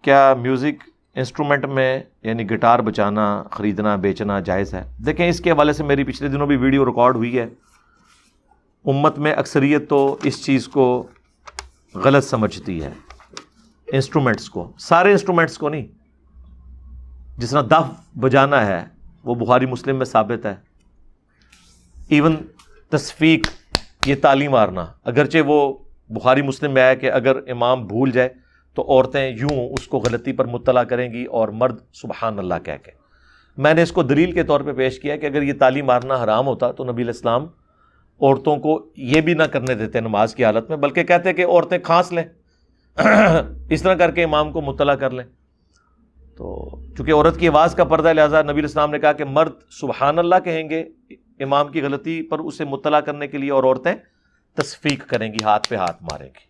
کیا music instrument میں یعنی گٹار بجانا، خریدنا، بیچنا جائز ہے؟ دیکھیں اس کے حوالے سے میری پچھلے دنوں بھی ویڈیو ریکارڈ ہوئی ہے. امت میں اکثریت تو اس چیز کو غلط سمجھتی ہے، انسٹرومنٹس کو، سارے انسٹرومنٹس کو نہیں. جس طرح دف بجانا ہے وہ بخاری مسلم میں ثابت ہے. ایون تصفیق، یہ تالی مارنا، اگرچہ وہ بخاری مسلم میں ہے کہ اگر امام بھول جائے تو عورتیں یوں اس کو غلطی پر مطلع کریں گی اور مرد سبحان اللہ کہہ کے. میں نے اس کو دلیل کے طور پہ پیش کیا کہ اگر یہ تالی مارنا حرام ہوتا تو نبی علیہ السلام عورتوں کو یہ بھی نہ کرنے دیتے نماز کی حالت میں، بلکہ کہتے کہ عورتیں کھانس لیں اس طرح کر کے امام کو مطلع کر لیں. تو چونکہ عورت کی آواز کا پردہ ہے، لہٰذا نبی علیہ السلام نے کہا کہ مرد سبحان اللہ کہیں گے امام کی غلطی پر اسے مطلع کرنے کے لیے، اور عورتیں تصفیق کریں گی، ہاتھ پہ ہاتھ ماریں گی.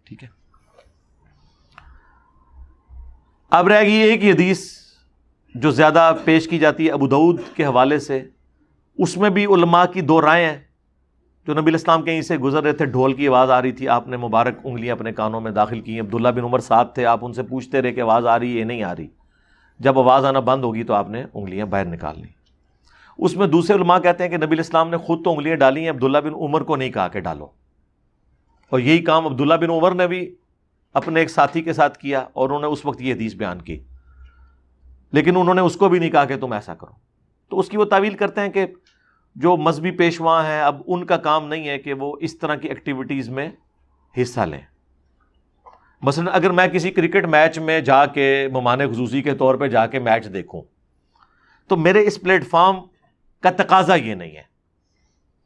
ٹھیک ہے. اب رہ گئی ایک ہی حدیث جو زیادہ پیش کی جاتی ہے ابو داؤد کے حوالے سے. اس میں بھی علماء کی دو رائے ہیں. جو نبی علیہ السلام کہیں سے گزر رہے تھے، ڈھول کی آواز آ رہی تھی، آپ نے مبارک انگلیاں اپنے کانوں میں داخل کی. عبداللہ بن عمر ساتھ تھے، آپ ان سے پوچھتے رہے کہ آواز آ رہی ہے نہیں آ رہی. جب آواز آنا بند ہوگی تو آپ نے انگلیاں باہر نکال لی. اس میں دوسرے علماء کہتے ہیں کہ نبی علیہ السلام نے خود تو انگلیاں ڈالی ہیں، عبداللہ بن عمر کو نہیں کہا کہ ڈالو. اور یہی کام عبداللہ بن عمر نے بھی اپنے ایک ساتھی کے ساتھ کیا، اور انہوں نے اس وقت یہ حدیث بیان کی، لیکن انہوں نے اس کو بھی نہیں کہا کہ تم ایسا کرو. تو اس کی وہ تعویل کرتے ہیں کہ جو مذہبی پیشواں ہیں اب ان کا کام نہیں ہے کہ وہ اس طرح کی ایکٹیویٹیز میں حصہ لیں. مثلا اگر میں کسی کرکٹ میچ میں جا کے ممانع خصوصی کے طور پہ جا کے میچ دیکھوں تو میرے اس پلیٹ فارم کا تقاضا یہ نہیں ہے.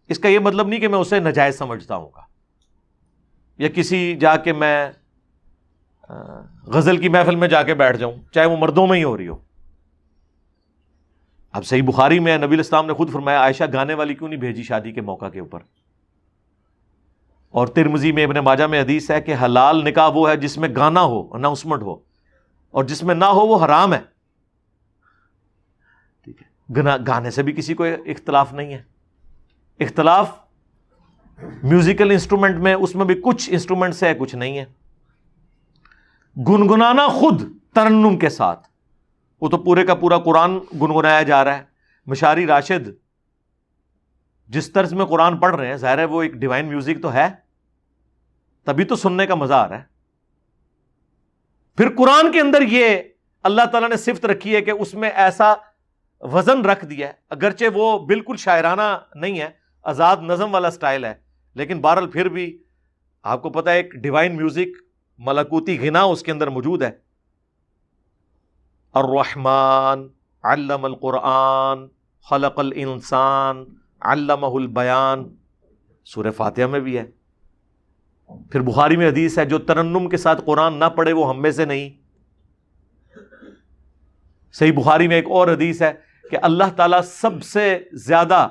اس کا یہ مطلب نہیں کہ میں اسے ناجائز سمجھتا ہوں گا، یا کسی جا کے میں غزل کی محفل میں جا کے بیٹھ جاؤں چاہے وہ مردوں میں ہی ہو رہی ہو. اب صحیح بخاری میں نبی علیہ السلام نے خود فرمایا عائشہ گانے والی کیوں نہیں بھیجی شادی کے موقع کے اوپر. اور ترمذی میں ابن ماجہ میں حدیث ہے کہ حلال نکاح وہ ہے جس میں گانا ہو، اناؤنسمنٹ ہو، اور جس میں نہ ہو وہ حرام ہے. ٹھیک ہے. گانے سے بھی کسی کو اختلاف نہیں ہے. اختلاف میوزیکل انسٹرومنٹ میں، اس میں بھی کچھ انسٹرومنٹ سے ہے کچھ نہیں ہے. گنگنانا خود ترنم کے ساتھ، وہ تو پورے کا پورا قرآن گنگنایا جا رہا ہے. مشاری راشد جس طرز میں قرآن پڑھ رہے ہیں، ظاہر ہے وہ ایک ڈیوائن میوزک تو ہے، تبھی تو سننے کا مزہ آ رہا ہے. پھر قرآن کے اندر یہ اللہ تعالیٰ نے صفت رکھی ہے کہ اس میں ایسا وزن رکھ دیا ہے، اگرچہ وہ بالکل شاعرانہ نہیں ہے، آزاد نظم والا سٹائل ہے، لیکن بہرحال پھر بھی آپ کو پتہ ہے ایک ڈیوائن میوزک، ملکوتی غنا اس کے اندر موجود ہے. الرحمن علم القرآن خلق الانسان علمہ البیان، سورہ فاتحہ میں بھی ہے. پھر بخاری میں حدیث ہے جو ترنم کے ساتھ قرآن نہ پڑھے وہ ہم میں سے نہیں. صحیح بخاری میں ایک اور حدیث ہے کہ اللہ تعالیٰ سب سے زیادہ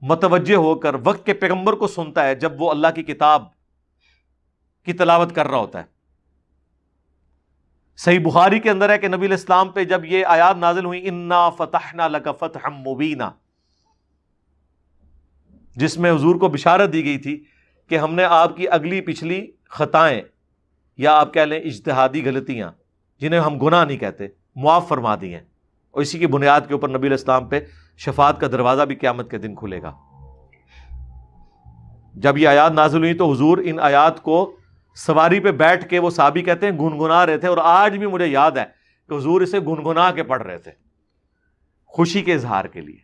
متوجہ ہو کر وقت کے پیغمبر کو سنتا ہے جب وہ اللہ کی کتاب کی تلاوت کر رہا ہوتا ہے. صحیح بخاری کے اندر ہے کہ نبی علیہ السلام پہ جب یہ آیات نازل ہوئی انا فتحنا لک فتحا مبینا، جس میں حضور کو بشارت دی گئی تھی کہ ہم نے آپ کی اگلی پچھلی خطائیں یا آپ کہہ لیں اجتہادی غلطیاں جنہیں ہم گناہ نہیں کہتے معاف فرما دی ہیں، اور اسی کی بنیاد کے اوپر نبی علیہ السلام پہ شفاعت کا دروازہ بھی قیامت کے دن کھلے گا. جب یہ آیات نازل ہوئی تو حضور ان آیات کو سواری پہ بیٹھ کے، وہ صحابی کہتے ہیں گنگنا رہے تھے، اور آج بھی مجھے یاد ہے کہ حضور اسے گنگنا کے پڑھ رہے تھے خوشی کے اظہار کے لیے.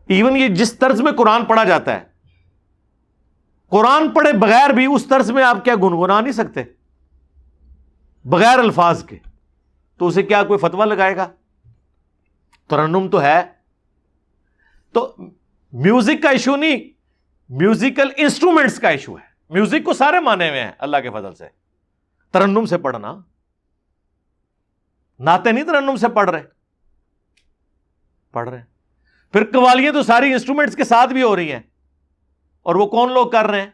ایون یہ جس طرز میں قرآن پڑھا جاتا ہے، قرآن پڑھے بغیر بھی اس طرز میں آپ کیا گنگنا نہیں سکتے بغیر الفاظ کے؟ تو اسے کیا کوئی فتویٰ لگائے گا؟ ترنم تو ہے. تو میوزک کا ایشو نہیں، میوزیکل انسٹرومنٹس کا ایشو ہے. میوزک کو سارے مانے ہوئے ہیں اللہ کے فضل سے. ترنم سے پڑھنا، نعتیں نہیں ترنم سے پڑھ رہے. پھر قوالیاں تو ساری انسٹرومنٹس کے ساتھ بھی ہو رہی ہیں، اور وہ کون لوگ کر رہے ہیں؟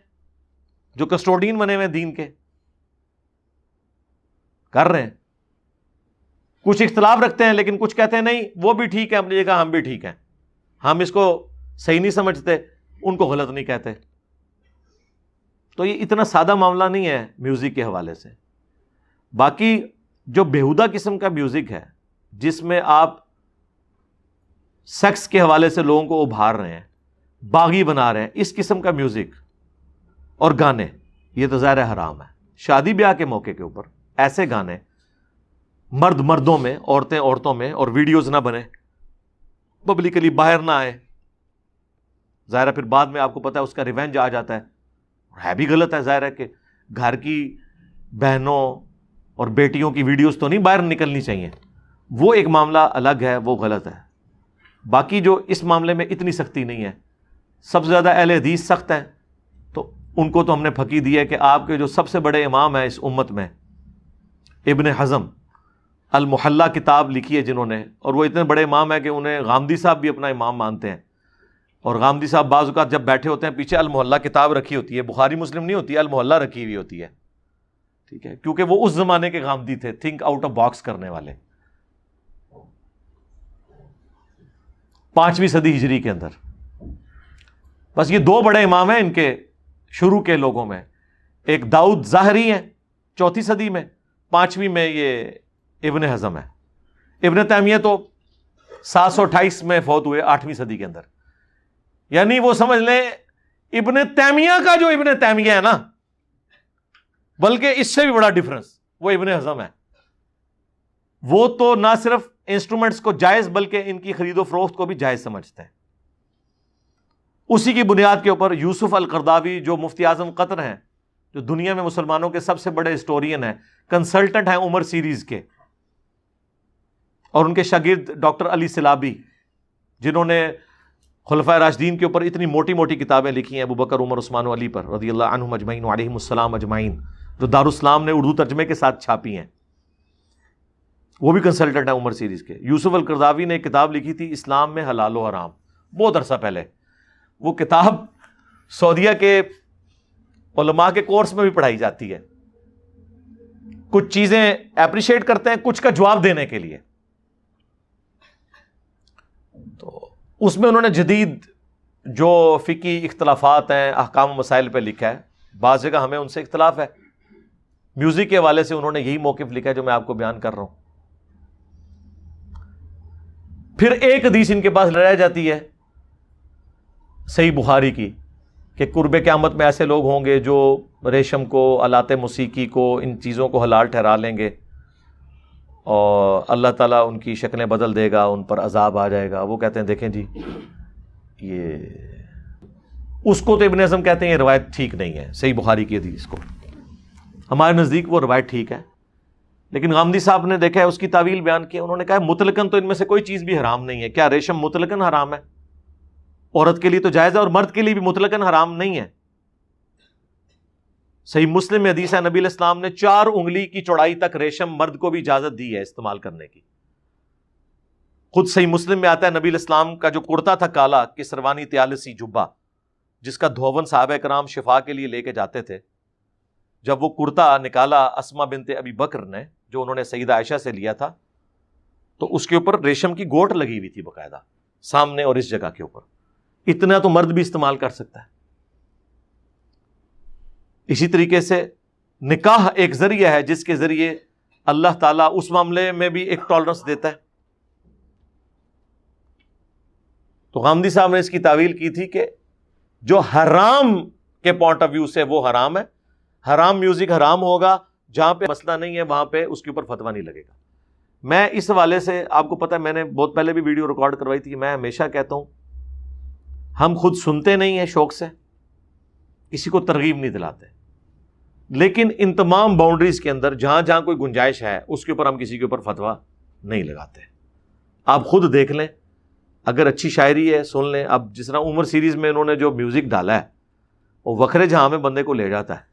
جو کسٹوڈین بنے ہوئے دین کے کر رہے ہیں. کچھ اختلاف رکھتے ہیں لیکن کچھ کہتے ہیں نہیں وہ بھی ٹھیک ہے اپنی جگہ، ہم بھی ٹھیک ہیں، ہم اس کو صحیح نہیں سمجھتے، ان کو غلط نہیں کہتے. تو یہ اتنا سادہ معاملہ نہیں ہے میوزک کے حوالے سے. باقی جو بیہودہ قسم کا میوزک ہے جس میں آپ سیکس کے حوالے سے لوگوں کو ابھار رہے ہیں, باغی بنا رہے ہیں, اس قسم کا میوزک اور گانے, یہ تو ظاہر حرام ہے. شادی بیاہ کے موقع کے اوپر ایسے گانے مرد مردوں میں, عورتیں عورتوں میں, اور ویڈیوز نہ بنے, پبلکلی باہر نہ آئے. ظاہر ہے پھر بعد میں آپ کو پتا ہے اس کا ریونج آ جاتا ہے بھی غلط ہے. ظاہر ہے کہ گھر کی بہنوں اور بیٹیوں کی ویڈیوز تو نہیں باہر نکلنی چاہیے, وہ ایک معاملہ الگ ہے, وہ غلط ہے. باقی جو اس معاملے میں اتنی سختی نہیں ہے. سب سے زیادہ اہل حدیث سخت ہے, تو ان کو تو ہم نے پھکی دی ہے کہ آپ کے جو سب سے بڑے امام ہیں اس امت میں, ابن حزم, المحلہ کتاب لکھی ہے جنہوں نے, اور وہ اتنے بڑے امام ہیں کہ انہیں غامدی صاحب بھی اپنا امام مانتے ہیں. اور غامدی صاحب بعض اوقات جب بیٹھے ہوتے ہیں پیچھے المحلہ کتاب رکھی ہوتی ہے, بخاری مسلم نہیں ہوتی ہے, المحلہ رکھی ہوئی ہوتی ہے, ٹھیک ہے, کیونکہ وہ اس زمانے کے غامدی تھے, تھنک آؤٹ آف باکس کرنے والے. 5ویں صدی ہجری کے اندر. بس یہ 2 بڑے امام ہیں ان کے شروع کے لوگوں میں. ایک داؤد ظاہری ہیں 4 صدی میں, 5ویں میں یہ ابن حزم ہے. ابن تیمیہ تو 728 میں فوت ہوئے 8ویں صدی کے اندر. یعنی وہ سمجھ لیں ابن تیمیہ کا جو ابن تیمیہ ہے نا, بلکہ اس سے بھی بڑا ڈفرنس وہ ابن حزم ہے. وہ تو نہ صرف انسٹرومنٹس کو جائز بلکہ ان کی خرید و فروخت کو بھی جائز سمجھتے ہیں. اسی کی بنیاد کے اوپر یوسف القرداوی جو مفتی اعظم قطر ہیں, جو دنیا میں مسلمانوں کے سب سے بڑے ہسٹورین ہیں, کنسلٹنٹ ہیں عمر سیریز کے, اور ان کے شاگرد ڈاکٹر علی سلابی جنہوں نے خلفائے راشدین کے اوپر اتنی موٹی موٹی کتابیں لکھی ہیں, ابو بکر, عمر, عثمان و علی پر رضی اللہ عنہم اجمعین وعلیہم السلام اجمعین, جو دارالاسلام نے اردو ترجمے کے ساتھ چھاپی ہیں, وہ بھی کنسلٹنٹ ہیں عمر سیریز کے. یوسف القرضاوی نے ایک کتاب لکھی تھی اسلام میں حلال و حرام, بہت عرصہ پہلے. وہ کتاب سعودیہ کے علماء کے کورس میں بھی پڑھائی جاتی ہے. کچھ چیزیں اپریشیٹ کرتے ہیں, کچھ کا جواب دینے کے لیے. تو اس میں انہوں نے جدید جو فقہی اختلافات ہیں, احکام و مسائل پہ لکھا ہے. بعض جگہ ہمیں ان سے اختلاف ہے. میوزک کے حوالے سے انہوں نے یہی موقف لکھا ہے جو میں آپ کو بیان کر رہا ہوں. پھر ایک حدیث ان کے پاس رہ جاتی ہے صحیح بخاری کی کہ قرب قیامت میں ایسے لوگ ہوں گے جو ریشم کو, آلات موسیقی کو, ان چیزوں کو حلال ٹھہرا لیں گے, اور اللہ تعالیٰ ان کی شکلیں بدل دے گا, ان پر عذاب آ جائے گا. وہ کہتے ہیں دیکھیں جی یہ, اس کو تو ابن حزم کہتے ہیں یہ روایت ٹھیک نہیں ہے, صحیح بخاری کی حدیث کو. ہمارے نزدیک وہ روایت ٹھیک ہے, لیکن غامدی صاحب نے دیکھا ہے اس کی تعویل بیان کی. انہوں نے کہا مطلقاً تو ان میں سے کوئی چیز بھی حرام نہیں ہے. کیا ریشم مطلقاً حرام ہے؟ عورت کے لیے تو جائز ہے, اور مرد کے لیے بھی مطلقاً حرام نہیں ہے. صحیح مسلم میں حدیث ہے نبی علیہ السلام نے 4 انگلی کی چوڑائی تک ریشم مرد کو بھی اجازت دی ہے استعمال کرنے کی. خود صحیح مسلم میں آتا ہے نبی علیہ السلام کا جو کرتا تھا کالا کسروانی تیالسی جبہ, جس کا دھون صحابہ کرام شفا کے لیے لے کے جاتے تھے, جب وہ کرتا نکالا اسما بنت ابی بکر نے, جو انہوں نے سیدہ عائشہ سے لیا تھا, تو اس کے اوپر ریشم کی گوٹ لگی ہوئی تھی باقاعدہ سامنے اور اس جگہ کے اوپر. اتنا تو مرد بھی استعمال کر سکتا ہے. اسی طریقے سے نکاح ایک ذریعہ ہے جس کے ذریعے اللہ تعالیٰ اس معاملے میں بھی ایک ٹالرنس دیتا ہے. تو غامدی صاحب نے اس کی تعویل کی تھی کہ جو حرام کے پوائنٹ آف ویو سے وہ حرام ہے, حرام میوزک حرام ہوگا, جہاں پہ مسئلہ نہیں ہے وہاں پہ اس کے اوپر فتویٰ نہیں لگے گا. میں اس حوالے سے آپ کو پتہ ہے, میں نے بہت پہلے بھی ویڈیو ریکارڈ کروائی تھی, میں ہمیشہ کہتا ہوں ہم خود سنتے نہیں ہیں شوق سے, کسی کو ترغیب نہیں دلاتے, لیکن ان تمام باؤنڈریز کے اندر جہاں جہاں کوئی گنجائش ہے اس کے اوپر ہم کسی کے اوپر فتویٰ نہیں لگاتے. آپ خود دیکھ لیں, اگر اچھی شاعری ہے سن لیں. اب جس طرح عمر سیریز میں انہوں نے جو میوزک ڈالا ہے وہ وکھرے جہاں میں بندے کو لے جاتا ہے.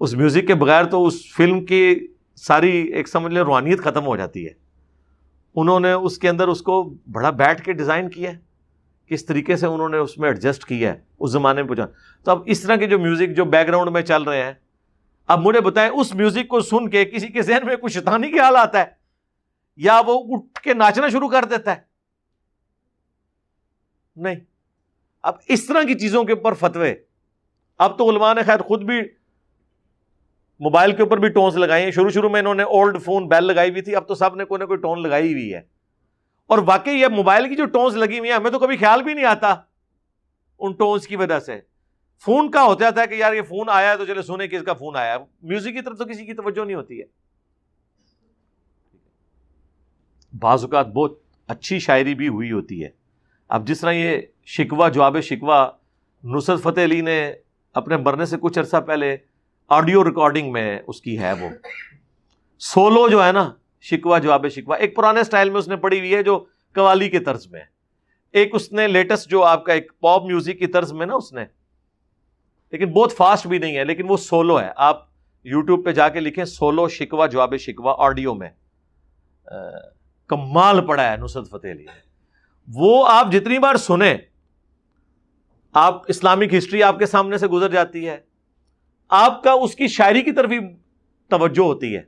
اس میوزک کے بغیر تو اس فلم کی ساری ایک سمجھ لیں روحانیت ختم ہو جاتی ہے. انہوں نے اس کے اندر اس کو بڑا بیٹھ کے ڈیزائن کیا ہے, کس طریقے سے انہوں نے اس میں ایڈجسٹ کیا ہے اس زمانے میں پہنچا. تو اب اس طرح کے جو میوزک جو بیک گراؤنڈ میں چل رہے ہیں, اب مجھے بتائیں اس میوزک کو سن کے کسی کے ذہن میں کوئی شیطانی خیال آتا ہے یا وہ اٹھ کے ناچنا شروع کر دیتا ہے؟ نہیں. اب اس طرح کی چیزوں کے اوپر فتوے اب تو علماء نے خیر خود بھی موبائل کے اوپر بھی ٹونز لگائی ہیں. شروع میں انہوں نے اولڈ فون بیل لگائی ہوئی تھی, اب تو سب نے کوئی نہ کوئی ٹون لگائی ہوئی ہے. اور واقعی یہ موبائل کی جو ٹونز لگی ہوئی ہیں ہمیں تو کبھی خیال بھی نہیں آتا ان ٹونز کی وجہ سے. فون کا ہوتا ہے کہ یار یہ فون آیا ہے تو چلے سنیں کس کا فون آیا ہے, میوزک کی طرف تو کسی کی توجہ نہیں ہوتی ہے. بعض اوقات بہت اچھی شاعری بھی ہوئی ہوتی ہے. اب جس طرح یہ شکوہ جواب شکوہ نصرت فتح علی نے اپنے مرنے سے کچھ عرصہ پہلے آڈیو ریکارڈنگ میں اس کی ہے, وہ سولو جو ہے نا شکوہ جواب شکوہ, ایک پرانے سٹائل میں اس نے پڑھی ہوئی ہے جو قوالی کے طرز میں, ایک اس نے لیٹسٹ جو آپ کا ایک پاپ میوزک کی طرز میں نا اس نے, لیکن بہت فاسٹ بھی نہیں ہے, لیکن وہ سولو ہے. آپ یوٹیوب پہ جا کے لکھیں سولو شکوہ جواب شکوہ آڈیو میں, کمال پڑا ہے نصرت فتح علی نے. وہ آپ جتنی بار سنیں آپ اسلامک ہسٹری آپ کے سامنے سے گزر جاتی ہے, آپ کا اس کی شاعری کی طرف ہی توجہ ہوتی ہے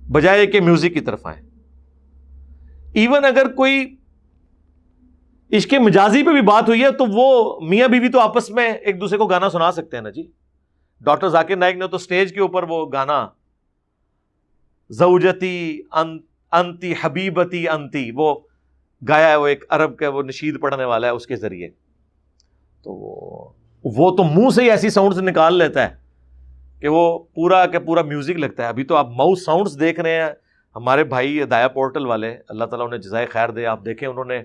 بجائے کہ میوزک کی طرف آئیں. ایون اگر کوئی عشق مجازی پہ بھی بات ہوئی ہے تو وہ میاں بیوی تو آپس میں ایک دوسرے کو گانا سنا سکتے ہیں نا جی. ڈاکٹر ذاکر نائک نے تو سٹیج کے اوپر وہ گانا زوجتی انتی حبیبتی انتی وہ گایا ہے, وہ ایک عرب کا وہ نشید پڑھنے والا ہے اس کے ذریعے. تو وہ تو منہ سے ہی ایسی ساؤنڈز نکال لیتا ہے کہ وہ پورا کا پورا میوزک لگتا ہے. ابھی تو آپ ماؤس ساؤنڈز دیکھ رہے ہیں ہمارے بھائی ہدایہ پورٹل والے, اللہ تعالیٰ انہیں جزائے خیر دے, آپ دیکھیں انہوں نے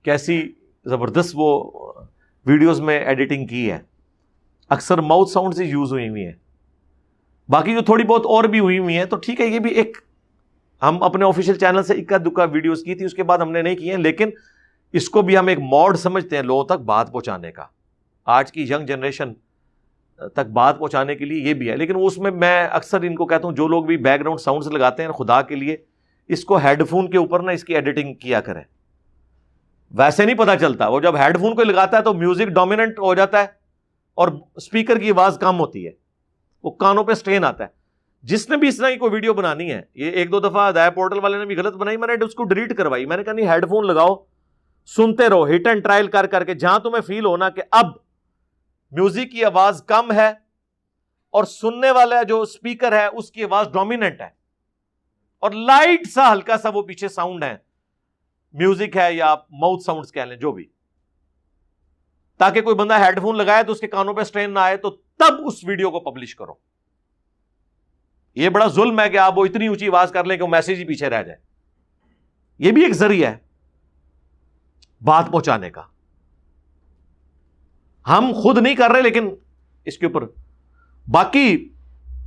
کیسی زبردست وہ ویڈیوز میں ایڈیٹنگ کی ہے. اکثر ماؤتھ ساؤنڈز ہی یوز ہوئی ہیں, باقی جو تھوڑی بہت اور بھی ہوئی ہیں تو ٹھیک ہے. یہ بھی ایک ہم اپنے آفیشیل چینل سے اکا دکا ویڈیوز کی تھی, اس کے بعد ہم نے نہیں کی ہیں, لیکن اس کو بھی ہم ایک موڈ سمجھتے ہیں لوگوں تک بات پہنچانے کا, آج کی ینگ جنریشن تک بات پہنچانے کے لیے یہ بھی ہے. لیکن اس میں اکثر ان کو کہتا ہوں جو لوگ بھی بیک گراؤنڈ ساؤنڈز لگاتے ہیں خدا کے لیے اس کو ہیڈ فون کے اوپر نا اس کی ایڈیٹنگ کیا کریں. ویسے نہیں پتا چلتا, وہ جب ہیڈ فون کو لگاتا ہے تو میوزک ڈومیننٹ ہو جاتا ہے اور اسپیکر کی آواز کم ہوتی ہے, وہ کانوں پہ سٹرین آتا ہے. جس نے بھی اس طرح کی کوئی ویڈیو بنانی ہے, یہ ایک دو دفعہ ہدایہ پورٹل والے نے بھی غلط بنائی, میں نے اس کو ڈیلیٹ کروائی. میں نے کہا نہیں, ہیڈ فون لگاؤ, سنتے رہو ہٹ اینڈ ٹرائل کر کے, جہاں تمہیں فیل ہونا کہ اب میوزک کی آواز کم ہے اور سننے والا جو اسپیکر ہے اس کی آواز ڈومیننٹ ہے اور لائٹ سا ہلکا سا وہ پیچھے ساؤنڈ ہے, میوزک ہے یا آپ ماؤتھ ساؤنڈز کہہ لیں جو بھی, تاکہ کوئی بندہ ہیڈ فون لگائے تو اس کے کانوں پہ سٹرین نہ آئے, تو تب اس ویڈیو کو پبلش کرو. یہ بڑا ظلم ہے کہ آپ وہ اتنی اونچی آواز کر لیں کہ وہ میسج ہی پیچھے رہ جائے. یہ بھی ایک ذریعہ ہے بات پہنچانے کا. ہم خود نہیں کر رہے لیکن اس کے اوپر باقی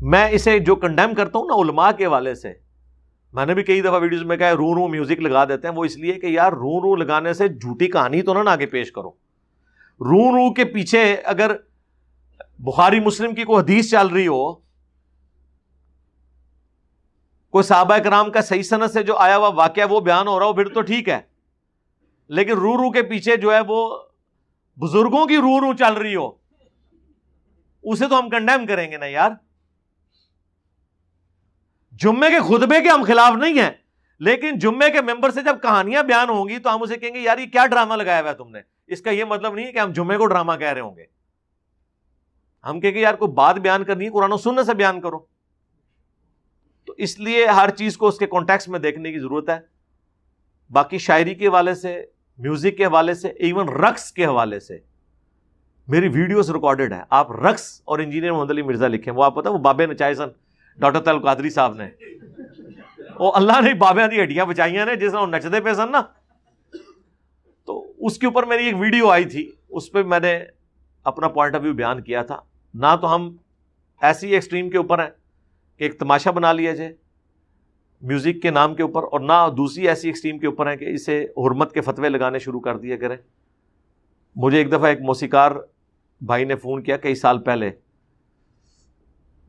میں اسے جو کنڈیم کرتا ہوں نا علماء کے حوالے سے, میں نے بھی کئی دفعہ ویڈیوز میں کہا رو میوزک لگا دیتے ہیں, وہ اس لیے کہ یار رو لگانے سے جھوٹی کہانی تو نہ آگے پیش کرو. رو کے پیچھے اگر بخاری مسلم کی کوئی حدیث چل رہی ہو, کوئی صحابہ کرام کا صحیح سند سے جو آیا ہوا واقعہ وہ بیان ہو رہا ہو, پھر تو ٹھیک ہے. لیکن رو کے پیچھے جو ہے وہ بزرگوں کی رو چل رہی ہو, اسے تو ہم کنڈیم کریں گے نا یار. جمعے کے خطبے کے ہم خلاف نہیں ہیں, لیکن جمعے کے ممبر سے جب کہانیاں بیان ہوں گی تو ہم اسے کہیں گے یار یہ کیا ڈرامہ لگایا ہوا ہے تم نے. اس کا یہ مطلب نہیں ہے کہ ہم جمعے کو ڈرامہ کہہ رہے ہوں گے, ہم کہیں گے یار کوئی بات بیان کرنی ہے قرآن و سنت سے بیان کرو. تو اس لیے ہر چیز کو اس کے کانٹیکسٹ میں دیکھنے کی ضرورت ہے. باقی شاعری کے حوالے سے, میوزک کے حوالے سے, ایون رقص کے حوالے سے میری ویڈیوز ریکارڈڈ ہیں. آپ رقص اور انجینئر محمد علی مرزا لکھیں, وہ آپ پتہ وہ بابے نچائے سن ڈاکٹر طلعت قادری صاحب نے, وہ اللہ نے بابیاں دی ہڈیاں بچائیاں نے جس طرح نچدے پہ سن نا, تو اس کے اوپر میری ایک ویڈیو آئی تھی, اس پہ میں نے اپنا پوائنٹ آف ویو بیان کیا تھا. نہ تو ہم ایسی ایکسٹریم کے اوپر ہیں کہ ایک تماشا بنا لیا جائے میوزک کے نام کے اوپر, اور نہ دوسری ایسی ایکسٹریم کے اوپر ہیں کہ اسے حرمت کے فتوے لگانے شروع کر دیا کریں. مجھے ایک دفعہ ایک موسیقار بھائی نے فون کیا کئی سال پہلے,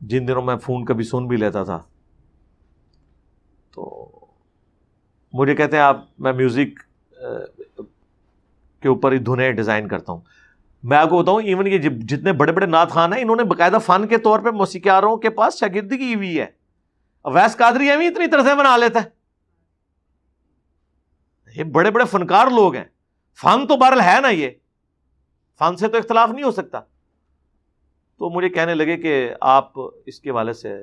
جن دنوں میں فون کبھی سن بھی لیتا تھا, تو مجھے کہتے ہیں آپ میں میوزک کے اوپر ہی دھنیں ڈیزائن کرتا ہوں. میں آپ کو بتاؤں ایون یہ جتنے بڑے بڑے نعت خوان ہیں انہوں نے باقاعدہ فن کے طور پہ موسیقاروں کے پاس شاگردگی ہوئی ہے. ویس قادری ایویں اتنی طرزیں بنا لیتا ہے, یہ بڑے بڑے فنکار لوگ ہیں. فن تو بہرحال ہے نا, یہ فن سے تو اختلاف نہیں ہو سکتا. تو مجھے کہنے لگے کہ آپ اس کے حوالے سے,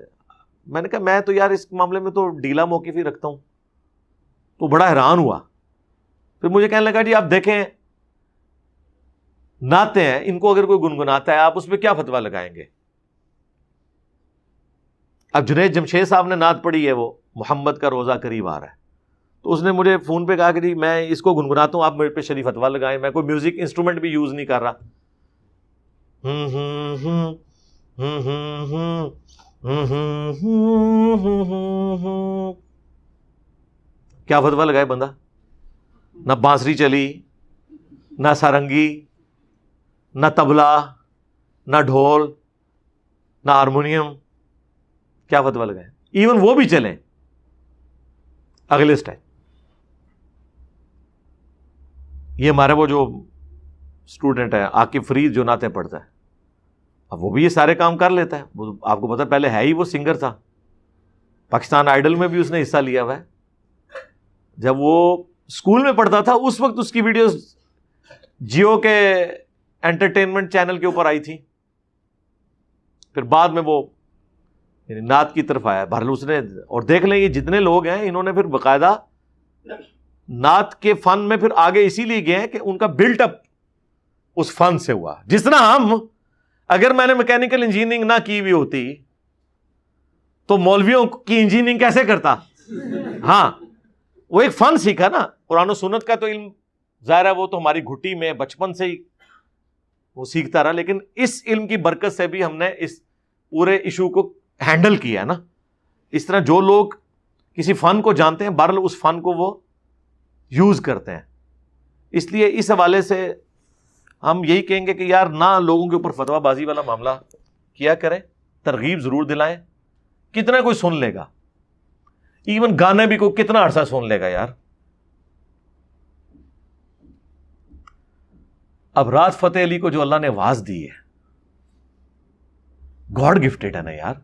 میں نے کہا میں تو یار اس معاملے میں تو ڈھیلا موقف ہی رکھتا ہوں. تو بڑا حیران ہوا. پھر مجھے کہنے لگا جی آپ دیکھیں نعتیں ہیں, ان کو اگر کوئی گنگناتا ہے آپ اس پہ کیا فتویٰ لگائیں گے؟ اب جنید جمشید صاحب نے نعت پڑھی ہے, وہ محمد کا روزہ قریب آ رہا ہے, تو اس نے مجھے فون پہ کہا کہ جی میں اس کو گنگناتا ہوں, آپ میرے پہ شریف فتویٰ لگائیں, میں کوئی میوزک انسٹرومنٹ بھی یوز نہیں کر رہا. کیا فتویٰ لگائے بندہ؟ نہ بانسری چلی, نہ سارنگی, نہ تبلا, نہ ڈھول, نہ ہارمونیم, کیا فتویٰ لگائے؟ ایون وہ بھی چلیں اگلے اسٹائل. یہ ہمارے وہ جو اسٹوڈنٹ ہے عاقب فرید جو نعتیں پڑھتا ہے, اب وہ بھی یہ سارے کام کر لیتا ہے. وہ آپ کو پتا پہلے ہے ہی وہ سنگر تھا, پاکستان آئیڈل میں بھی اس نے حصہ لیا ہوا ہے. جب وہ اسکول میں پڑھتا تھا اس وقت اس کی ویڈیوز جیو کے انٹرٹینمنٹ چینل کے اوپر آئی تھی. پھر بعد میں وہ نعت کی طرف آیا. بہرحال اس نے, اور دیکھ لیں یہ جتنے لوگ ہیں انہوں نے پھر باقاعدہ نعت کے فن میں پھر آگے اسی لیے گئے ہیں کہ ان کا بلٹ اپ اس فن سے ہوا. جس طرح ہم, اگر میں نے میکینیکل انجینئرنگ نہ کی ہوئی ہوتی تو مولویوں کی انجینئرنگ کیسے کرتا؟ ہاں وہ ایک فن سیکھا نا. قرآن و سنت کا تو علم ظاہر ہے وہ تو ہماری گھٹی میں بچپن سے ہی وہ سیکھتا رہا, لیکن اس علم کی برکت سے بھی ہم نے اس پورے ایشو کو ہینڈل کیا ہے نا. اس طرح جو لوگ کسی فن کو جانتے ہیں بہرحال اس فن کو وہ یوز کرتے ہیں. اس لیے اس حوالے سے ہم یہی کہیں گے کہ یار نہ لوگوں کے اوپر فتویٰ بازی والا معاملہ کیا کریں, ترغیب ضرور دلائیں. کتنا کوئی سن لے گا, ایون گانے بھی کوئی کتنا عرصہ سن لے گا یار. اب رات فتح علی کو جو اللہ نے آواز دی ہے, گاڈ گفٹڈ ہے نا یار.